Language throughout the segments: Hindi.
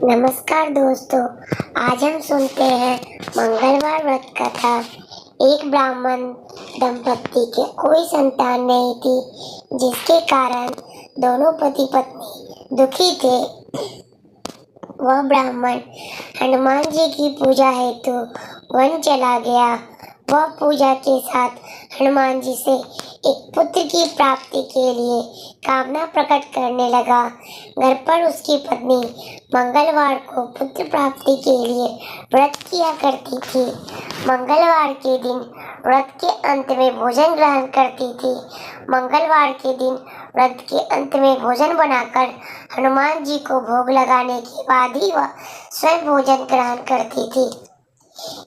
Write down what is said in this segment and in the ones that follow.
नमस्कार दोस्तों। आज हम सुनते हैं मंगलवार व्रत कथा। एक ब्राह्मण दंपत्ति के कोई संतान नहीं थी, जिसके कारण दोनों पति पत्नी दुखी थे। वह ब्राह्मण हनुमान जी की पूजा हेतु वन चला गया। वह पूजा के साथ हनुमान जी से एक पुत्र की प्राप्ति के लिए कामना प्रकट करने लगा। घर पर उसकी पत्नी मंगलवार को पुत्र प्राप्ति के लिए व्रत किया करती थी। मंगलवार के दिन व्रत के अंत में भोजन ग्रहण करती थी। मंगलवार के दिन व्रत के अंत में भोजन बनाकर हनुमान जी को भोग लगाने के बाद ही वह स्वयं भोजन ग्रहण करती थी।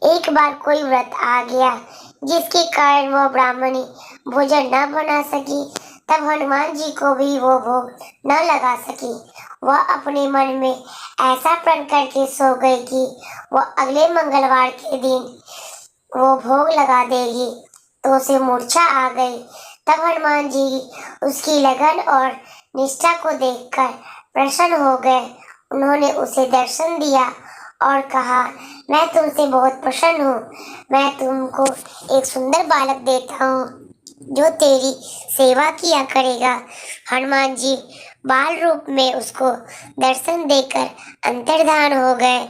एक बार कोई व्रत आ गया, जिसके कारण वह ब्राह्मणी भोजन न बना सकी। तब हनुमान जी को भी वो भोग न लगा सकी। वह अपने मन में ऐसा प्रण करके सो गई कि वह अगले मंगलवार के दिन वो भोग लगा देगी, तो उसे मूर्छा आ गई। तब हनुमान जी उसकी लगन और निष्ठा को देखकर प्रसन्न हो गए। उन्होंने उसे दर्शन दिया और कहा, मैं तुमसे बहुत प्रसन्न हूँ। मैं तुमको एक सुंदर बालक देता हूँ, जो तेरी सेवा किया करेगा। हनुमान जी बाल रूप में उसको दर्शन देकर अंतर्धान हो गए।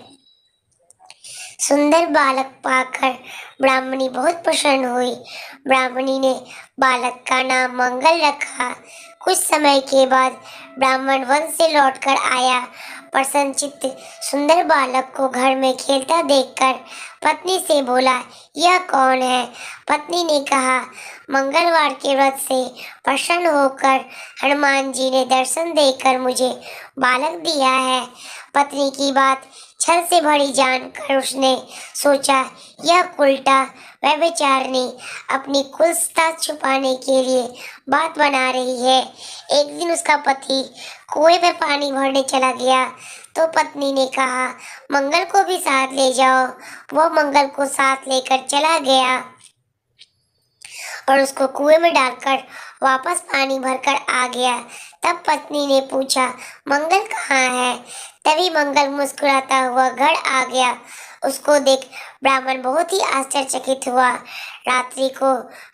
सुंदर बालक पाकर ब्राह्मणी बहुत प्रसन्न हुई। ब्राह्मणी ने बालक का नाम मंगल रखा। कुछ समय के बाद ब्राह्मण वन से लौटकर आया। प्रसन्नचित्त सुंदर बालक को घर में खेलता देखकर पत्नी से बोला, यह कौन है? पत्नी ने कहा, मंगलवार के व्रत से प्रसन्न होकर हनुमान जी ने दर्शन देकर मुझे बालक दिया है। पत्नी की बात छल से भरी जानकर उसने सोचा, यह उल्टा व्यभिचारिणी अपनी कुत्सिता छुपाने के लिए बात बना रही है। एक दिन उसका पति कुएं में पानी भरने चला गया, तो पत्नी ने कहा, मंगल को भी साथ ले जाओ। वह मंगल को साथ लेकर चला गया और उसको कुएं में डालकर वापस पानी भरकर आ गया। तब पत्नी ने पूछा, मंगल कहाँ है? तभी मंगल मुस्कुराता हुआ घर आ गया। उसको देख ब्राह्मण बहुत ही आश्चर्यचकित हुआ। रात्रि को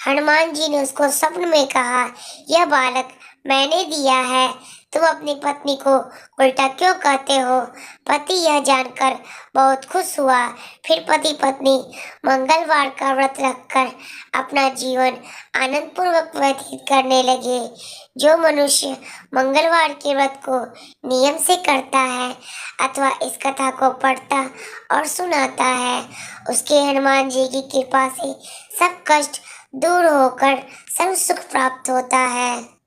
हनुमान जी ने उसको स्वप्न में कहा, यह बालक मैंने दिया है, तुम अपनी पत्नी को उल्टा क्यों कहते हो? पति यह जानकर बहुत खुश हुआ। फिर पति पत्नी मंगलवार का व्रत रखकर अपना जीवन आनंदपूर्वक व्यतीत करने लगे। जो मनुष्य मंगलवार के व्रत को नियम से करता है अथवा इस कथा को पढ़ता और सुनाता है, उसके हनुमान जी की कृपा से सब कष्ट दूर होकर सर्व सुख प्राप्त होता है।